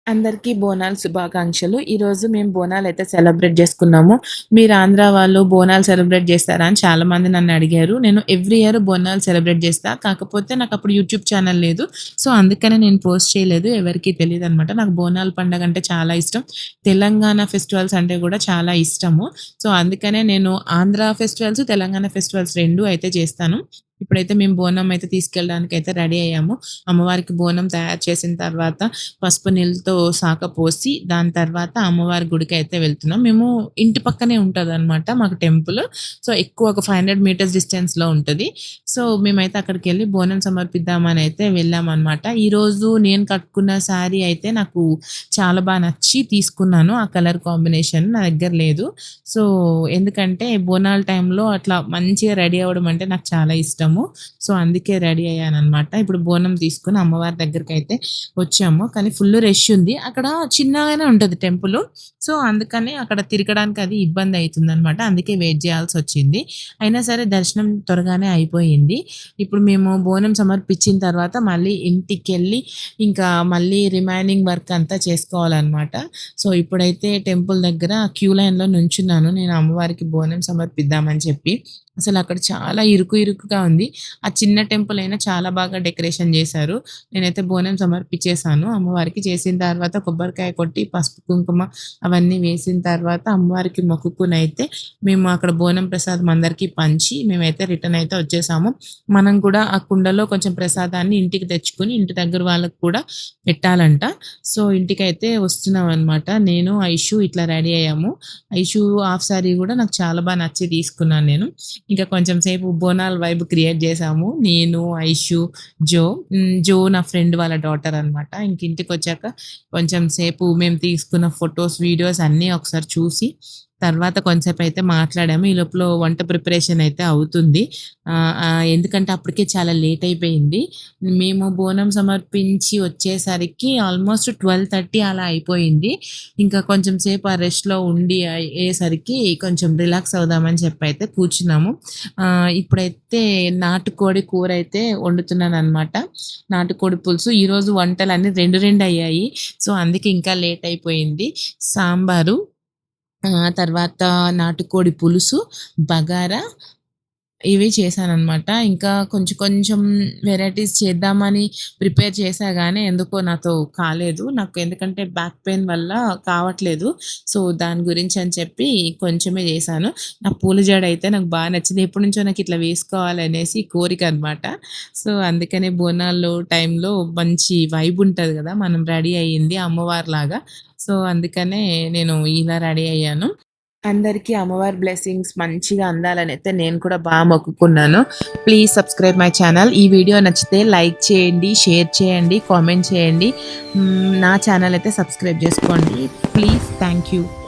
అందరికీ బోనాలు శుభాకాంక్షలు. ఈరోజు మేము బోనాలయితే సెలబ్రేట్ చేసుకున్నాము. మీరు ఆంధ్ర వాళ్ళు బోనాలు సెలబ్రేట్ చేస్తారా అని చాలామంది నన్ను అడిగారు. నేను ఎవ్రీ ఇయర్ బోనాలు సెలబ్రేట్ చేస్తా. కాకపోతే నాకప్పుడు యూట్యూబ్ ఛానల్ లేదు. సో, అందుకనే నేను పోస్ట్ చేయలేదు. ఎవరికీ తెలీదనమాట. నాకు బోనాల పండగ అంటే చాలా ఇష్టం. తెలంగాణ ఫెస్టివల్స్ అంటే కూడా చాలా ఇష్టము. సో, అందుకనే నేను ఆంధ్ర ఫెస్టివల్స్, తెలంగాణ ఫెస్టివల్స్ 2 అయితే చేస్తాను. ఇప్పుడైతే మేము బోనం అయితే తీసుకెళ్ళడానికైతే రెడీ అయ్యాము. అమ్మవారికి బోనం తయారు చేసిన తర్వాత పసుపు నీళ్ళతో శాఖ పోసి దాని తర్వాత అమ్మవారి గుడికైతే వెళ్తున్నాం. మేము ఇంటి పక్కనే ఉంటదనమాట మాకు టెంపుల్. సో, ఎక్కువ ఒక 500 మీటర్స్ డిస్టెన్స్‌లో ఉంటది. సో, మేమైతే అక్కడికెళ్ళి బోనం సమర్పిద్దామని అయితే వెళ్ళామనమాట. ఈరోజు నేను కట్టుకున్న శారీ అయితే నాకు చాలా నచ్చి తీసుకున్నాను. ఆ కలర్ కాంబినేషన్ నా దగ్గర లేదు. సో, ఎందుకంటే బోనాల టైంలో అట్లా మంచిగా రెడీ అవ్వడం అంటే నాకు చాలా ఇష్టము. సో, అందుకే రెడీ అయ్యాననమాట. ఇప్పుడు బోనం తీసుకొని అమ్మవారి దగ్గరికైతే వచ్చాము. కానీ ఫుల్ రష్ ఉంది. అక్కడ చిన్నగానే ఉంటది టెంపుల్. సో, అందుకని అక్కడ తిరగడానికి అది ఇబ్బంది అయితుందనమాట. అందుకే వెయిట్ చేయాల్సొచ్చింది. అయినా సరే దర్శనం త్వరగానే అయిపోయింది. ఇప్పుడు మేము బోనం సమర్పించిన తర్వాత మళ్ళీ ఇంటికెళ్ళి ఇంకా మళ్ళీ రిమైనింగ్ వర్క్ అంతా చేసుకోవాలనమాట. సో, ఇప్పుడైతే టెంపుల్ దగ్గర క్యూ లైన్‌లో నుంచున్నాను. నేను అమ్మవారికి బోనం సమర్పిద్దామని చెప్పి. అసలక్కడ చాలా ఇరుకుగా ఉంది. ఆ చిన్న టెంపుల్ అయినా చాలా బాగా డెకరేషన్ చేశారు. నేనైతే బోనం సమర్పించేసాను అమ్మవారికి. చేసిన తర్వాత కొబ్బరికాయ కొట్టి, పసుపు, కుంకుమ అవన్నీ వేసిన తర్వాత అమ్మవారికి మొక్కుకొనైతే మేము అక్కడ బోనం ప్రసాదం అందరికీ పంచి మేమైతే రిటర్న్ అయితే వచ్చేసాము. మనం కూడా ఆ కుండలో కొంచెం ప్రసాదాన్ని ఇంటికి తెచ్చుకొని ఇంటి దగ్గర వాళ్ళకి కూడా పెట్టాలంట. సో, ఇంటికైతే వస్తున్నామనమాట. నేను, ఐషు ఇట్లా రెడీ అయ్యాము. ఐషు హాఫ్ సారీ కూడా నాకు చాలా నచ్చి తీసుకున్నాను నేను. ఇంకా కొంచెం సేపు బోనాల వైబ్ క్రియేట్ చేశాము. నేను, ఐషు, జో. జో నా ఫ్రెండ్ వాళ్ళ డాటర్ అనమాట. ఇంక ఇంటికొచ్చాక కొంచెం సేపు మేము తీసుకున్న ఫోటోస్, వీడియోస్ అన్నీ ఒకసారి చూసి తర్వాత కొంసేపు అయితే మాట్లాడాము. ఈ లోపల వంట ప్రిపరేషన్ అయితే అవుతుంది. ఎందుకంటే అప్పటికే చాలా లేట్ అయిపోయింది. మేము బోనం సమర్పించి వచ్చేసరికి ఆల్మోస్ట్ 12:30 అలా అయిపోయింది. ఇంకా కొంచెం సేపు ఆ రెస్ట్‌లో ఉండి అయ్యేసరికి కొంచెం రిలాక్స్ అవుదామని చెప్పైతే కూర్చున్నాము. ఇప్పుడైతే నాటుకోడి కూరైతే వండుతున్నాననమాట. నాటుకోడి పులుసు. ఈరోజు వంటలన్నీ 2 అయ్యాయి. సో, అందుకే ఇంకా లేట్ అయిపోయింది. సాంబారు, తర్వాత నాటుకోడి పులుసు, బగారా ఇవి చేశాననమాట. ఇంకా కొంచెం వెరైటీస్ చేద్దామని ప్రిపేర్ చేశా గానీ ఎందుకో నాతో కాలేదు. నాకు ఎందుకంటే బ్యాక్ పెయిన్ వల్ల కావట్లేదు. సో, దాని గురించి అని చెప్పి కొంచెమే చేశాను. నా పూల జడైతే నాకు నచ్చింది. ఎప్పటినుంచో నాకిట్లా వేసుకోవాలనేసి కోరికనమాట. సో, అందుకనే బోనాలు టైంలో మంచి వైబ్ ఉంటది గదా! మనం రెడీ అయ్యింది అమ్మవారిలాగా. సో, అందుకనే నేను ఇలా రెడీ అయ్యాను. అందరికీ అమ్మవారి బ్లెస్సింగ్స్ మంచిగా అందాలనైతే నేను కూడా మొక్కుకున్నాను. Please subscribe my channel. ఈ వీడియో నచ్చితే లైక్ చేయండి, షేర్ చేయండి, కామెంట్ చేయండి. నా ఛానల్ అయితే సబ్స్క్రైబ్ చేసుకోండి. ప్లీజ్. Thank you.